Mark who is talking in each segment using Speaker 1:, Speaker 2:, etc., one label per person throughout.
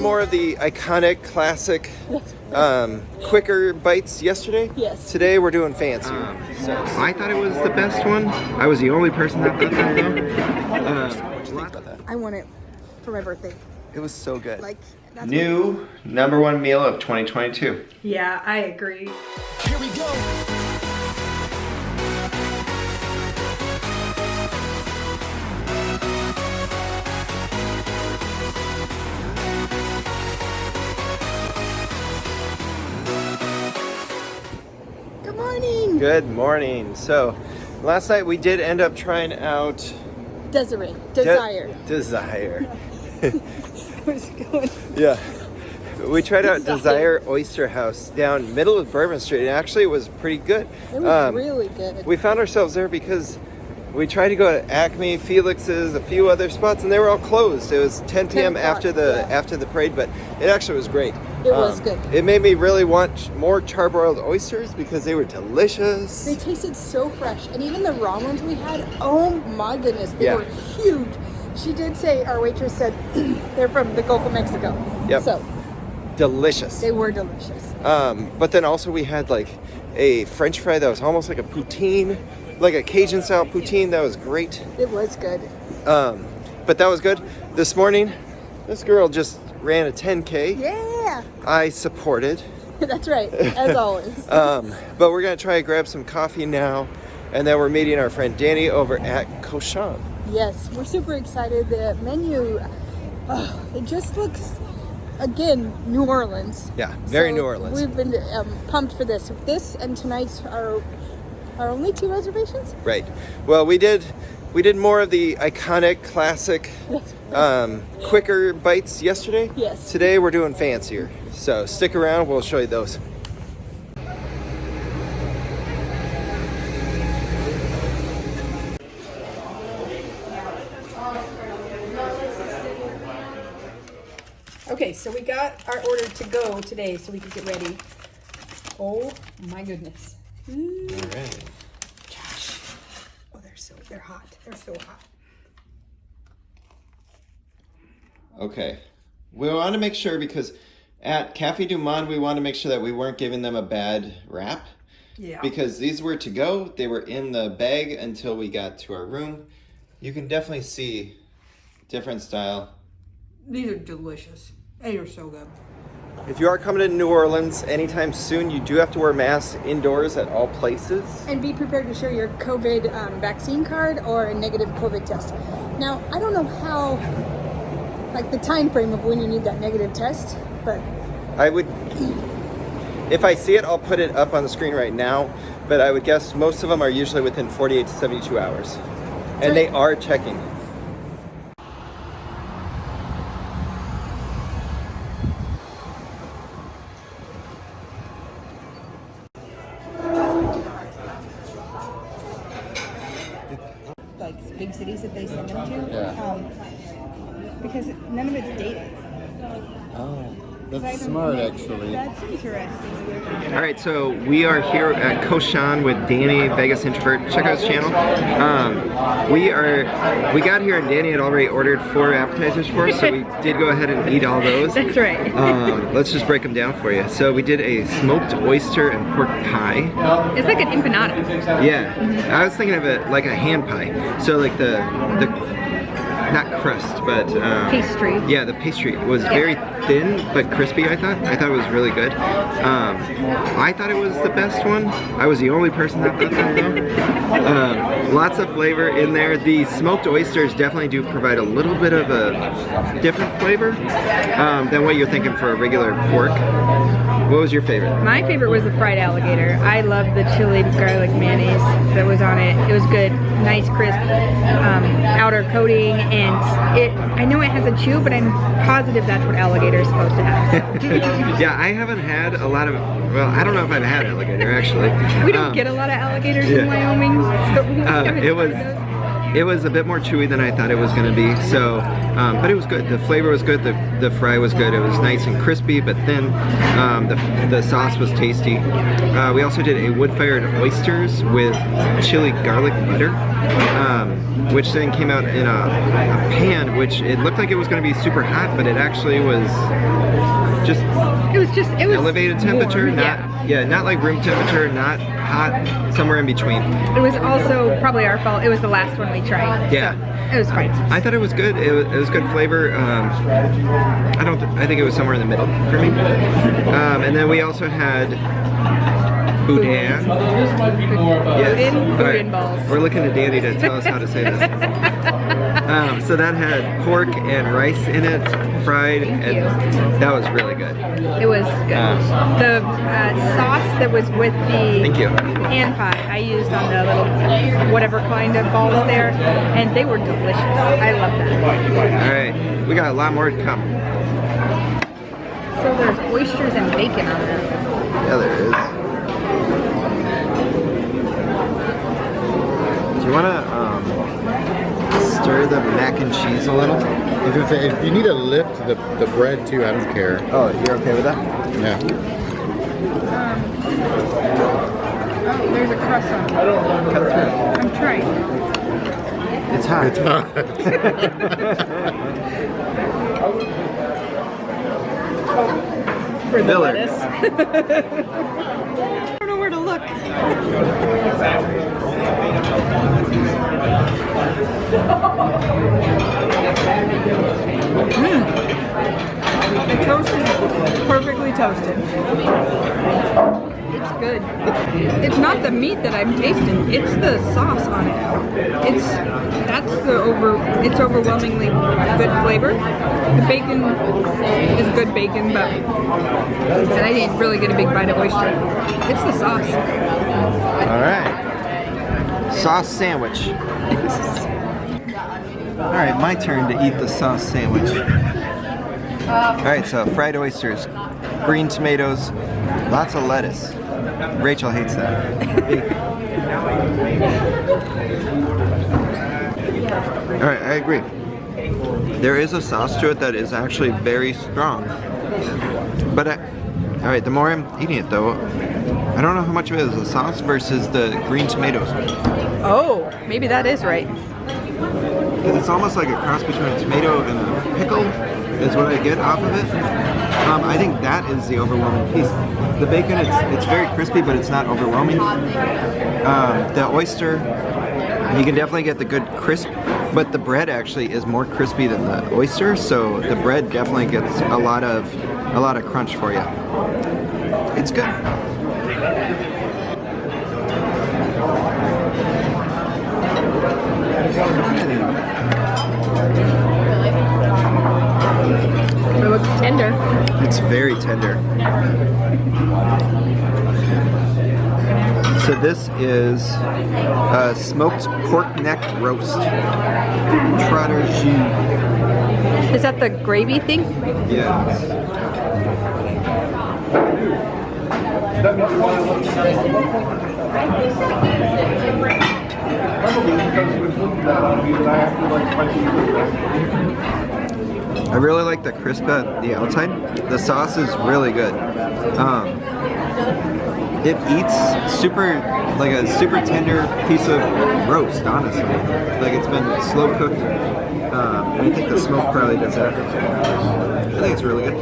Speaker 1: more of the iconic, classic, quicker bites yesterday.
Speaker 2: Yes.
Speaker 1: Today we're doing fancier. I thought it was the best one. I was the only person that thought that though. What do you think about that?
Speaker 2: I want it for my birthday.
Speaker 1: It was so good.
Speaker 2: Like, that's
Speaker 1: New #1 meal of 2022.
Speaker 2: Yeah, I agree.
Speaker 3: Here we go.
Speaker 2: Good morning.
Speaker 1: Good morning. So, last night we did end up trying out
Speaker 2: Desiree.
Speaker 1: Desire.
Speaker 2: Where's it going?
Speaker 1: Yeah. We tried out Desire Oyster House down middle of Bourbon Street, and actually it was pretty good.
Speaker 2: It was really good.
Speaker 1: We found ourselves there because we tried to go to Acme, Felix's, a few other spots, and they were all closed. It was 10 p.m. after the parade, but it actually was great.
Speaker 2: It was good.
Speaker 1: It made me really want more charbroiled oysters because they were delicious.
Speaker 2: They tasted so fresh, and even the raw ones we had, oh my goodness, they were huge. She did say, our waitress said, they're from the Gulf of Mexico.
Speaker 1: Yep.
Speaker 2: So
Speaker 1: delicious.
Speaker 2: they were delicious.
Speaker 1: But then also we had like a French fry that was almost like a poutine, like a Cajun style poutine. That was great.
Speaker 2: It was good.
Speaker 1: But that was good. This morning, this girl just ran a 10K.
Speaker 2: Yeah.
Speaker 1: I supported.
Speaker 2: That's right, as always.
Speaker 1: But we're gonna try to grab some coffee now, and then we're meeting our friend Danny over at Cochon.
Speaker 2: Yes, we're super excited. The menu, it just looks, again, New Orleans.
Speaker 1: Yeah, very
Speaker 2: So
Speaker 1: New Orleans.
Speaker 2: We've been pumped for this. This and tonight's are only 2 reservations?
Speaker 1: Right. Well, we did more of the iconic, classic, quicker bites yesterday.
Speaker 2: Yes.
Speaker 1: Today we're doing fancier. So stick around, we'll show you those.
Speaker 2: Okay, so we got our order to go today so we could get ready. Oh my goodness.
Speaker 1: All right.
Speaker 2: Gosh. Oh, they're hot. They're so hot.
Speaker 1: Okay. We want to make sure, because at Cafe du Monde, we want to make sure that we weren't giving them a bad rap.
Speaker 2: Yeah.
Speaker 1: Because these were to go. They were in the bag until we got to our room. You can definitely see different style.
Speaker 2: These are delicious. They are so good.
Speaker 1: If you are coming to New Orleans anytime soon, you do have to wear masks indoors at all places.
Speaker 2: And be prepared to show your COVID vaccine card or a negative COVID test. Now, I don't know how, like the time frame of when you need that negative test, but
Speaker 1: I would, if I see it, I'll put it up on the screen right now, but I would guess most of them are usually within 48 to 72 hours. And they are checking.
Speaker 2: like big cities that they send them to.
Speaker 1: Yeah.
Speaker 2: Because none of it's dated.
Speaker 4: Oh, that's smart, actually.
Speaker 2: That's interesting.
Speaker 1: All right, so we are here at Cochon with Danny, Vegas Introvert. Check out his channel. We got here and Danny had already ordered 4 appetizers for us, so we did go ahead and eat all those.
Speaker 2: That's right.
Speaker 1: Let's just break them down for you. So we did a smoked oyster and pork pie.
Speaker 2: It's like an empanada.
Speaker 1: Yeah, I was thinking of it like a hand pie. So like the not crust, but
Speaker 2: Pastry.
Speaker 1: Yeah, the pastry was very thin but crispy. I thought it was really good. I thought it was the best one. I was the only person that thought that though. Lots of flavor in there. The smoked oysters definitely do provide a little bit of a different flavor than what you're thinking for a regular pork. What was your favorite?
Speaker 5: My favorite was the fried alligator. I loved the chili garlic mayonnaise that was on it. It was good, nice crisp outer coating, and I know it has a chew, but I'm positive that's what alligator is supposed to have.
Speaker 1: Yeah, I haven't had a lot of, well, I don't know if I've had alligator actually.
Speaker 5: We don't get a lot of alligators in Wyoming, so we haven't
Speaker 1: it was
Speaker 5: tried those.
Speaker 1: it was a bit more chewy than I thought it was going to be. So, but it was good. The flavor was good. The fry was good. It was nice and crispy, but thin. The sauce was tasty. We also did a wood-fired oysters with chili garlic butter, which then came out in a pan, which it looked like it was going to be super hot, but it actually was just
Speaker 5: it was
Speaker 1: elevated temperature,
Speaker 5: warm,
Speaker 1: not like room temperature, not hot, somewhere in between.
Speaker 5: It was also probably our fault. It was the last one we tried.
Speaker 1: Yeah.
Speaker 5: So it was fine.
Speaker 1: I thought it was good. It was good flavor. I think it was somewhere in the middle for me. And then we also had boudin. Yes.
Speaker 5: Boudin balls.
Speaker 1: We're looking to Danny to tell us how to say this. So that had pork and rice in it, fried, and that was really good.
Speaker 5: It was good. The sauce that was with the
Speaker 1: Thank you.
Speaker 5: pan pie I used on the little whatever kind of balls there, and they were delicious. I love that.
Speaker 1: All right, we got a lot more to come.
Speaker 5: So there's oysters and bacon on there.
Speaker 1: Yeah, there is. Do you want to stir the mac and cheese a little?
Speaker 4: I was gonna say, if you need to lift the bread too, I don't care.
Speaker 1: Oh, you're okay with that?
Speaker 4: Yeah.
Speaker 5: Oh, there's a crust on it.
Speaker 1: Cut through.
Speaker 5: I'm trying.
Speaker 1: It's hot.
Speaker 4: It's hot.
Speaker 5: For the
Speaker 1: Filler.
Speaker 5: lettuce. I don't know where to look. The toast is perfectly toasted. It's good. It's not the meat that I'm tasting, it's the sauce on it. It's overwhelmingly good flavor. The bacon is good bacon, but I didn't really get a big bite of oyster. It's the sauce.
Speaker 1: All right. Sauce sandwich. All right, my turn to eat the sauce sandwich. All right, so fried oysters, green tomatoes, lots of lettuce. Rachel hates that. All right, I agree. There is a sauce to it that is actually very strong. But, all right, the more I'm eating it though, I don't know how much of it is the sauce versus the green tomatoes.
Speaker 5: Oh, maybe that is right.
Speaker 1: Because it's almost like a cross between a tomato and a pickle is what I get off of it. I think that is the overwhelming piece. The bacon, it's very crispy, but it's not overwhelming. The oyster, you can definitely get the good crisp, but the bread actually is more crispy than the oyster, so the bread definitely gets a lot of crunch for you. It's good.
Speaker 5: It looks tender.
Speaker 1: It's very tender. So this is smoked pork neck roast. Trotter jus.
Speaker 5: Is that the gravy thing?
Speaker 1: Yeah. I really like the crisp at the outside. The sauce is really good. It eats like a super tender piece of roast, honestly. Like it's been slow cooked. And I think the smoke probably does that. I think it's really good.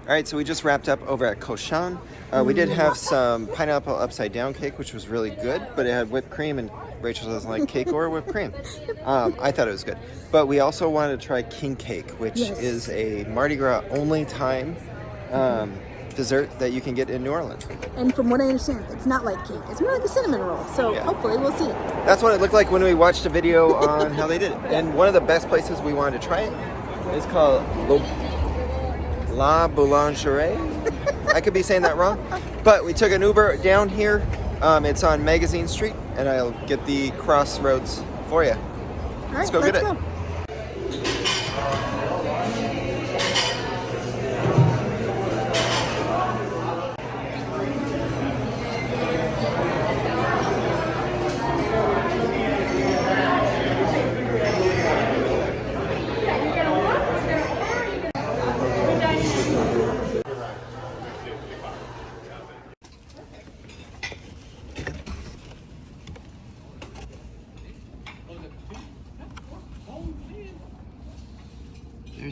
Speaker 1: Alright, so we just wrapped up over at Cochon. We did have some pineapple upside down cake, which was really good, but it had whipped cream, and Rachel doesn't like cake or whipped cream. I thought it was good. But we also wanted to try king cake, which is a Mardi Gras only time dessert that you can get in New Orleans.
Speaker 2: And from what I understand, it's not like cake. It's more like a cinnamon roll. So hopefully we'll see it.
Speaker 1: That's what it looked like when we watched a video on how they did it. And one of the best places we wanted to try it is called La Boulangerie. I could be saying that wrong. But we took an Uber down here. It's on Magazine Street, and I'll get the crossroads for you.
Speaker 2: All right,
Speaker 1: let's go get it.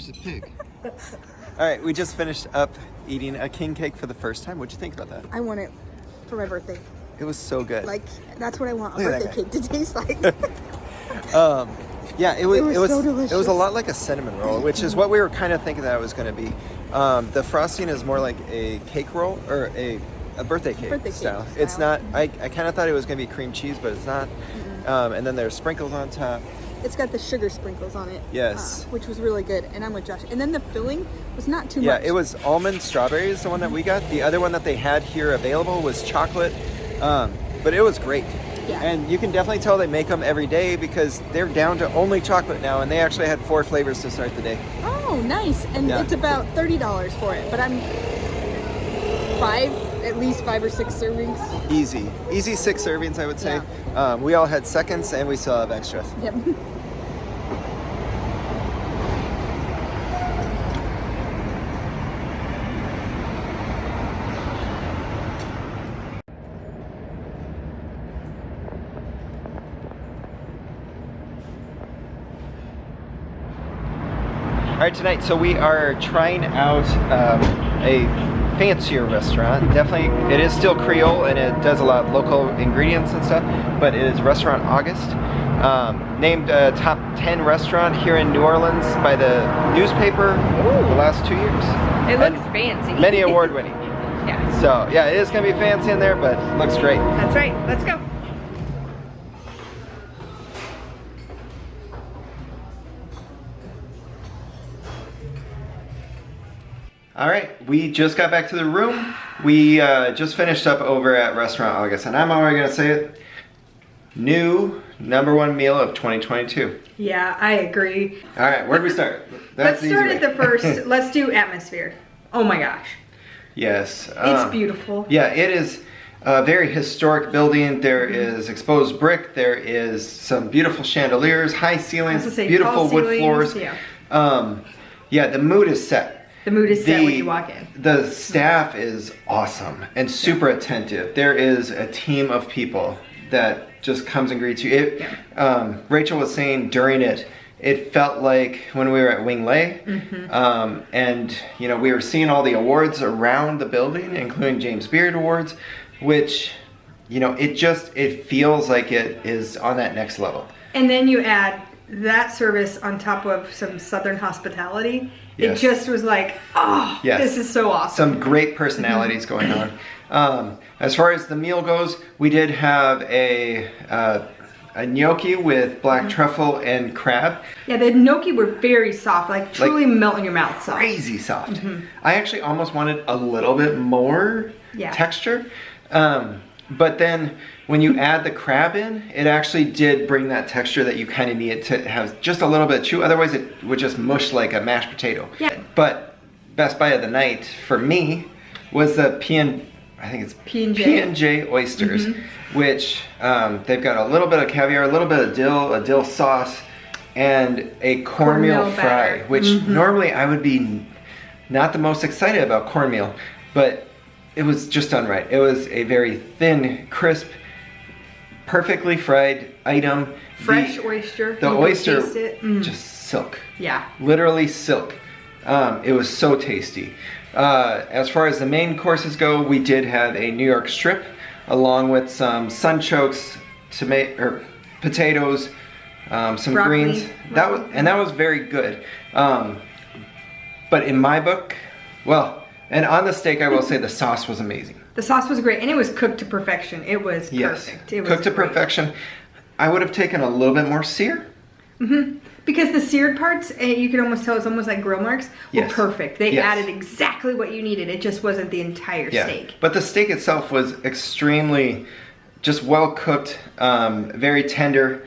Speaker 1: There's a pig. All right, we just finished up eating a king cake for the first time. What'd you think about that?
Speaker 2: I want it for my birthday.
Speaker 1: It was so good.
Speaker 2: Like, that's what I want a
Speaker 1: Look at that
Speaker 2: birthday cake to taste like.
Speaker 1: Yeah, it was
Speaker 2: so delicious.
Speaker 1: It was a lot like a cinnamon roll, which is what we were kind of thinking that it was going to be. The frosting is more like a cake roll or a birthday cake style. It's not. I kind of thought it was going to be cream cheese, but it's not. And then there's sprinkles on top.
Speaker 2: It's got the sugar sprinkles on it.
Speaker 1: Yes.
Speaker 2: Which was really good, and I'm with Josh. And then the filling was not too much.
Speaker 1: Yeah, it was almond strawberries, the one that we got. The other one that they had here available was chocolate, but it was great.
Speaker 2: Yeah.
Speaker 1: And you can definitely tell they make them every day because they're down to only chocolate now, and they actually had 4 flavors to start the day.
Speaker 2: Oh, nice. And it's about $30 for it, but I'm at least 5 or 6 servings.
Speaker 1: Easy 6 servings, I would say.
Speaker 2: Yeah.
Speaker 1: We all had seconds, and we still have extras.
Speaker 2: Yep.
Speaker 1: All right, tonight, so we are trying out a fancier restaurant. Definitely, it is still Creole and it does a lot of local ingredients and stuff, but it is Restaurant August. Named a top 10 restaurant here in New Orleans by the newspaper the last 2 years.
Speaker 5: It looks fancy.
Speaker 1: Many award winning.
Speaker 5: Yeah.
Speaker 1: So yeah, it is gonna be fancy in there, but looks great.
Speaker 5: That's right. Let's go.
Speaker 1: All right, we just got back to the room. We just finished up over at Restaurant August, and I'm already gonna say it, new #1 meal of 2022.
Speaker 5: Yeah, I agree.
Speaker 1: All right, where do we start?
Speaker 5: Let's start at the first. Let's do atmosphere. Oh my gosh.
Speaker 1: Yes.
Speaker 5: It's beautiful.
Speaker 1: Yeah, it is a very historic building. There is exposed brick. There is some beautiful chandeliers, high ceilings, beautiful wood floors.
Speaker 5: Yeah.
Speaker 1: Yeah, the mood is set.
Speaker 5: The mood is set when you walk in.
Speaker 1: The staff is awesome and super attentive. There is a team of people that just comes and greets you. Rachel was saying during it felt like when we were at Wing Lei, and you know, we were seeing all the awards around the building, including James Beard Awards, which, you know, it feels like it is on that next level.
Speaker 5: And then you add that service on top of some Southern hospitality.
Speaker 1: Yes.
Speaker 5: It just was like, oh,
Speaker 1: yes.
Speaker 5: This is so awesome.
Speaker 1: Some great personalities going on. As far as the meal goes, we did have a gnocchi with black truffle and crab.
Speaker 5: Yeah, the gnocchi were very soft, like truly melt in your mouth soft.
Speaker 1: Crazy soft. I actually almost wanted a little bit more texture. But then when you add the crab in, it actually did bring that texture that you kind of needed to have just a little bit of chew. Otherwise it would just mush like a mashed potato.
Speaker 5: Yeah.
Speaker 1: But best buy of the night for me was the P&J oysters, which they've got a little bit of caviar, a little bit of a dill sauce, and a cornmeal fry, which normally I would be not the most excited about cornmeal, but it was just done right. It was a very thin, crisp, perfectly fried item.
Speaker 5: Fresh oyster.
Speaker 1: The oyster,
Speaker 5: taste it.
Speaker 1: just silk.
Speaker 5: Yeah.
Speaker 1: Literally silk. It was so tasty. As far as the main courses go, we did have a New York strip, along with some sunchokes, potatoes, some
Speaker 5: broccoli,
Speaker 1: greens. That was very good. But in my book, and on the steak, I will say the sauce was amazing.
Speaker 5: The sauce was great, and it was cooked to perfection. It was perfect. It was
Speaker 1: cooked to
Speaker 5: great.
Speaker 1: perfection. I would have taken a little bit more sear.
Speaker 5: Because the seared parts, you can almost tell it's almost like grill marks, were perfect. They added exactly what you needed. It just wasn't the entire steak.
Speaker 1: But the steak itself was extremely just well cooked, very tender,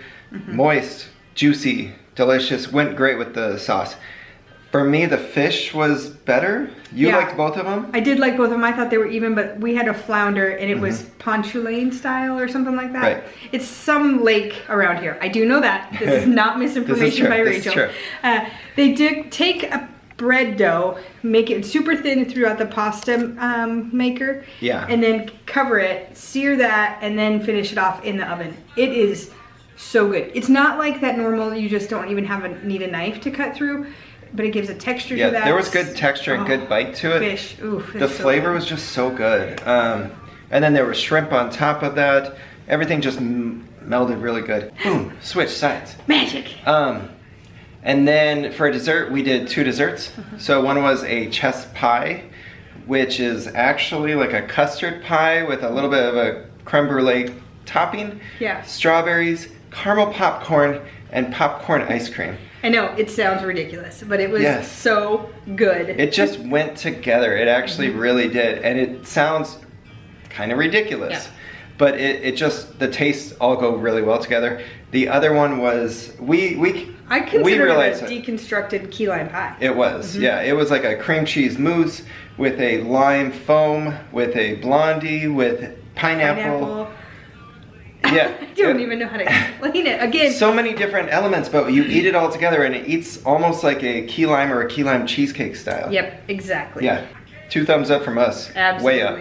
Speaker 1: moist, juicy, delicious. Went great with the sauce. For me, the fish was better. You liked both of them?
Speaker 5: I did like both of them. I thought they were even, but we had a flounder, and it was Ponchulain style or something like that.
Speaker 1: Right.
Speaker 5: It's some lake around here. I do know that. This is not misinformation by Rachel.
Speaker 1: This is true.
Speaker 5: They did take a bread dough, make it super thin throughout the pasta maker, and then cover it, sear that, and then finish it off in the oven. It is so good. It's not like that normal, you just don't even need a knife to cut through. but it gives a texture
Speaker 1: Yeah,
Speaker 5: to that.
Speaker 1: there was good texture and good bite to it.
Speaker 5: Fish, ooh,
Speaker 1: The flavor was just so good. And then there was shrimp on top of that. Everything just melded really good. Boom, switch sides.
Speaker 5: Magic.
Speaker 1: And then for dessert, we did 2 desserts. So one was a chess pie, which is actually like a custard pie with a little bit of a creme brulee topping.
Speaker 5: Yeah.
Speaker 1: Strawberries, caramel popcorn, and popcorn ice cream.
Speaker 5: I know, it sounds ridiculous, but it was so good.
Speaker 1: It just went together. It actually really did. And it sounds kind of ridiculous.
Speaker 5: Yeah.
Speaker 1: But it just, the tastes all go really well together. The other one was,
Speaker 5: I consider it a
Speaker 1: it.
Speaker 5: deconstructed key lime pie.
Speaker 1: It was, yeah. It was like a cream cheese mousse with a lime foam, with a blondie, with pineapple. Yeah.
Speaker 5: I don't even know how to explain it. Again.
Speaker 1: So many different elements, but you eat it all together and it eats almost like a key lime or a key lime cheesecake style.
Speaker 5: Yep, exactly.
Speaker 1: Yeah. 2 thumbs up from us.
Speaker 5: Absolutely.
Speaker 1: Way up.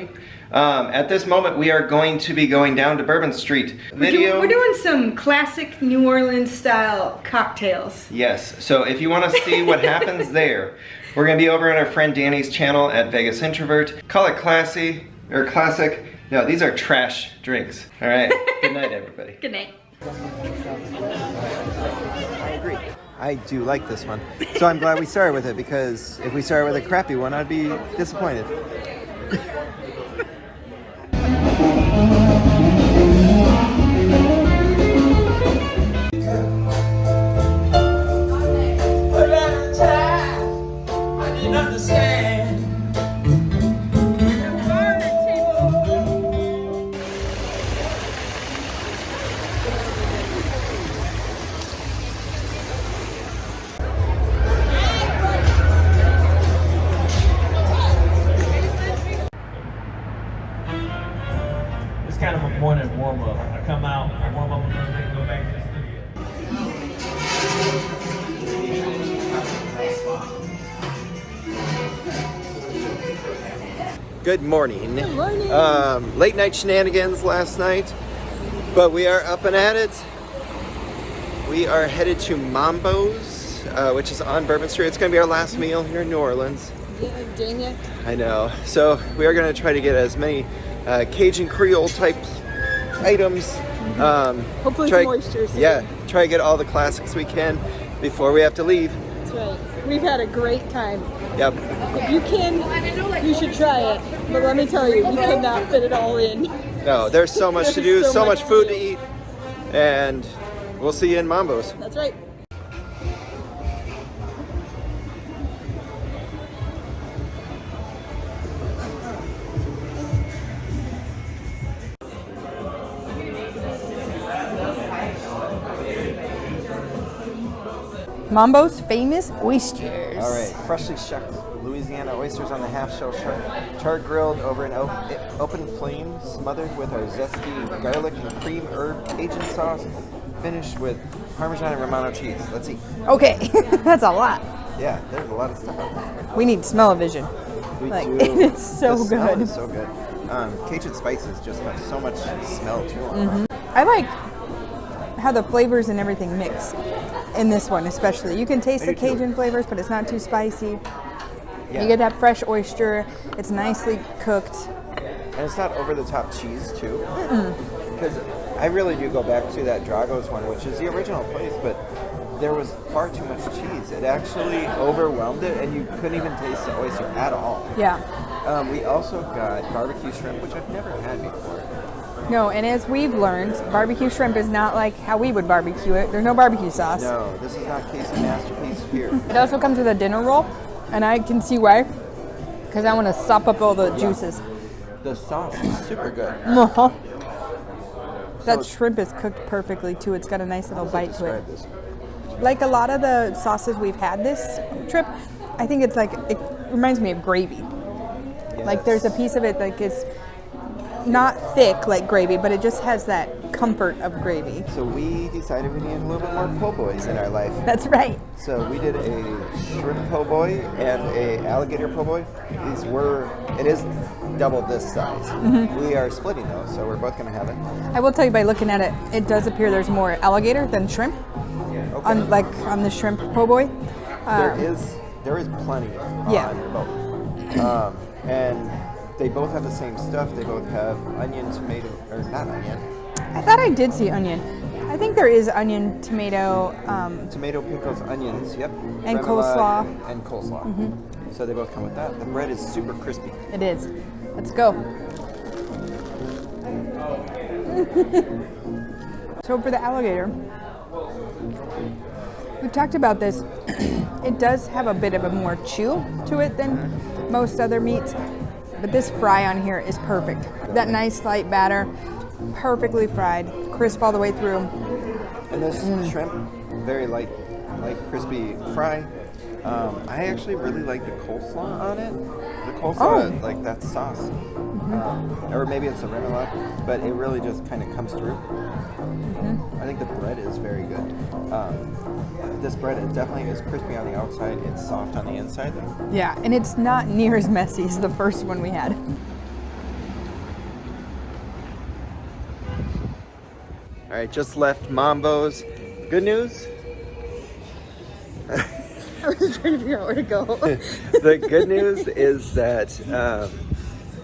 Speaker 1: At this moment, we are going to be going down to Bourbon Street.
Speaker 5: We're doing some classic New Orleans style cocktails.
Speaker 1: Yes, so if you want to see what happens there, we're going to be over on our friend Danny's channel at Vegas Introvert. Call it classy or classic. No, these are trash drinks. All right. Good night, everybody.
Speaker 5: Good night.
Speaker 1: I agree. I do like this one. So I'm glad we started with it, because if we started with a crappy one, I'd be disappointed.
Speaker 3: Kind of a morning warm-up. I come out, I warm up a little bit, go back to the studio.
Speaker 1: Good morning.
Speaker 2: Good morning.
Speaker 1: Late night shenanigans last night, but we are up and at it. We are headed to Mambos, which is on Bourbon Street. It's going to be our last meal here in New Orleans.
Speaker 2: Yeah, dang it.
Speaker 1: I know. So we are going to try to get as many Cajun Creole type items.
Speaker 2: Hopefully some oysters.
Speaker 1: Yeah, try to get all the classics we can before we have to leave.
Speaker 2: That's right. We've had a great time.
Speaker 1: Yep.
Speaker 2: If you can, you should try it. But let me tell you, we could not fit it all in.
Speaker 1: No, there's so much to do,
Speaker 2: There's
Speaker 1: so much food to eat, and we'll see you in Mambos.
Speaker 2: That's right.
Speaker 5: Mambo's famous oysters.
Speaker 1: All right, freshly shucked Louisiana oysters on the half-shell char grilled over an open flame, smothered with our zesty garlic and cream herb Cajun sauce, finished with Parmesan and Romano cheese. Let's eat.
Speaker 5: Okay, that's a lot.
Speaker 1: Yeah, there's a lot of stuff out there.
Speaker 5: We need smell-o-vision.
Speaker 1: We
Speaker 5: Like,
Speaker 1: do.
Speaker 5: it's so
Speaker 1: The smell
Speaker 5: good.
Speaker 1: is so good. Cajun spices just have so much smell to them.
Speaker 5: I like how the flavors and everything mix in this one, especially. You can taste the Cajun flavors, but it's not too spicy.
Speaker 1: Yeah.
Speaker 5: You get that fresh oyster. It's nicely cooked.
Speaker 1: And it's not over-the-top cheese, too. Because I really do go back to that Drago's one, which is the original place, but there was far too much cheese. It actually overwhelmed it, and you couldn't even taste the oyster at all.
Speaker 5: Yeah.
Speaker 1: We also got barbecue shrimp, which I've never had before.
Speaker 5: No, and as we've learned, barbecue shrimp is not like how we would barbecue it. There's no barbecue sauce.
Speaker 1: No, this is not Casey Masterpiece here.
Speaker 5: It also comes with a dinner roll, and I can see why. Because I want to sop up all the juices.
Speaker 1: The sauce is super good.
Speaker 5: Uh-huh. That
Speaker 1: So-
Speaker 5: shrimp is cooked perfectly too. It's got a nice little bite to it.
Speaker 1: Describe this.
Speaker 5: Like a lot of the sauces we've had this trip, I think it's like, it reminds me of gravy. Like there's a piece of it like it's not thick like gravy, but it just has that comfort of gravy.
Speaker 1: So we decided we needed a little bit more po' boys in our life.
Speaker 5: That's right.
Speaker 1: So we did a shrimp po' boy and a alligator po' boy. It is double this size. We are splitting those, so we're both gonna have it.
Speaker 5: I will tell you by looking at it, it does appear there's more alligator than shrimp
Speaker 1: Okay.
Speaker 5: on the shrimp po' boy.
Speaker 1: There is there is plenty
Speaker 5: Yeah.
Speaker 1: on both. And they both have the same stuff. They both have onion, tomato, or not onion.
Speaker 5: I thought I did see onion. I think there is onion, tomato,
Speaker 1: Tomato, pickles, onions, yep.
Speaker 5: And
Speaker 1: Remoulade
Speaker 5: coleslaw.
Speaker 1: And coleslaw. So they both come with that. The bread is super crispy.
Speaker 5: it is. Let's go. So for the alligator, we've talked about this. It does have a bit of a more chew to it than most other meats, but this fry on here is perfect. That nice light batter, perfectly fried, crisp all the way through.
Speaker 1: And this shrimp, very light, crispy fry. I actually really like the coleslaw on it. The coleslaw, like that sauce, or maybe it's a remoulade, but it really just kind of comes through. I think the bread is very good. This bread, it definitely is crispy on the outside. It's soft on the inside, though.
Speaker 5: Yeah, and it's not near as messy as the first one we had.
Speaker 1: All right, just left Mambos. Good news?
Speaker 2: I was trying to figure out where to go.
Speaker 1: The good news is that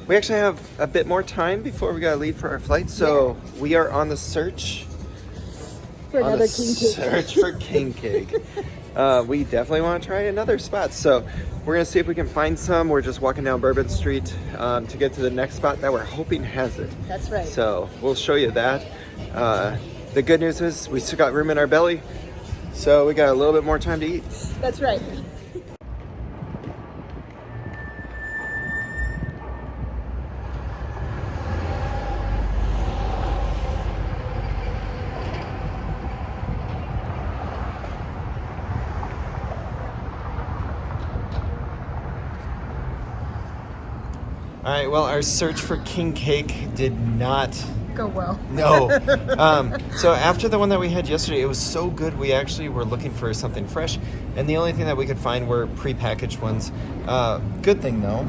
Speaker 1: we actually have a bit more time before we gotta leave for our flight, so we are on the search
Speaker 2: For
Speaker 1: on
Speaker 2: another
Speaker 1: the
Speaker 2: king cake.
Speaker 1: search for king cake. We definitely want to try another spot, so we're gonna see if we can find some. We're just walking down Bourbon Street to get to the next spot that we're hoping has it.
Speaker 2: That's right.
Speaker 1: So we'll show you that. The good news is we still got room in our belly, so we got a little bit more time to eat.
Speaker 2: That's right.
Speaker 1: All right, well, our search for king cake did not
Speaker 2: Go well.
Speaker 1: No. So after the one that we had yesterday, it was so good, we actually were looking for something fresh, and the only thing that we could find were prepackaged ones. Good thing, though,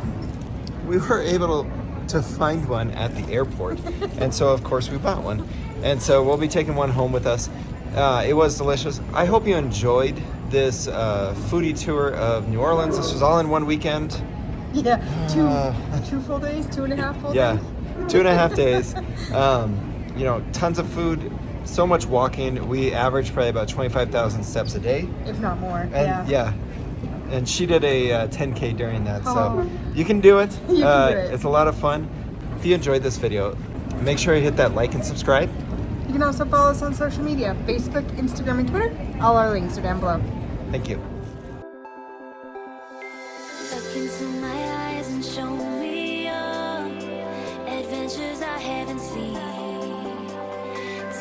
Speaker 1: we were able to find one at the airport, and so, of course, we bought one. And so we'll be taking one home with us. It was delicious. I hope you enjoyed this foodie tour of New Orleans. This was all in one weekend.
Speaker 2: Yeah, two full days, 2.5 full
Speaker 1: Yeah.
Speaker 2: days.
Speaker 1: 2.5 days. You know, tons of food, so much walking. We averaged probably about 25,000 steps a day.
Speaker 2: If not more.
Speaker 1: And yeah. And she did a 10K during that. So
Speaker 2: Oh.
Speaker 1: you can do it.
Speaker 2: You can do it.
Speaker 1: It's a lot of fun. If you enjoyed this video, make sure you hit that like and subscribe.
Speaker 2: You can also follow us on social media, Facebook, Instagram, and Twitter. All our links are down below.
Speaker 1: Thank you.
Speaker 6: Look into my eyes and show me your adventures I haven't seen.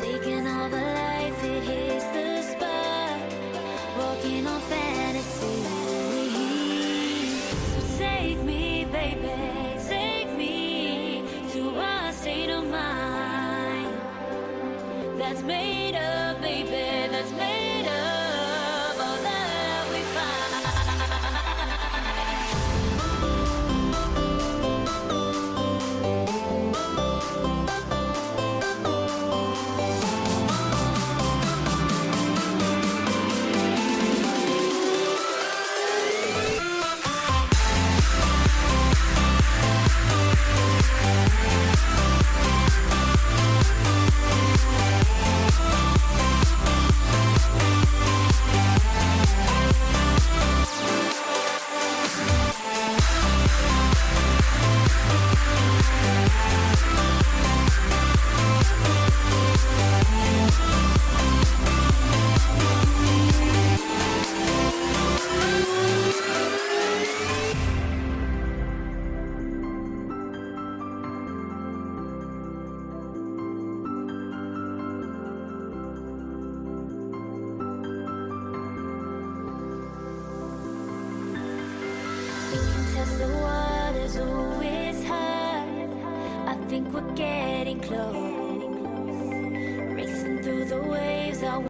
Speaker 6: Taking all the life, it hits the spot. Walking on fantasy. So take me, baby, take me to a state of mind that's made of, baby, that's made of all that we find. Test the waters, oh, it's hard. I think we're getting close. Racing through the waves, I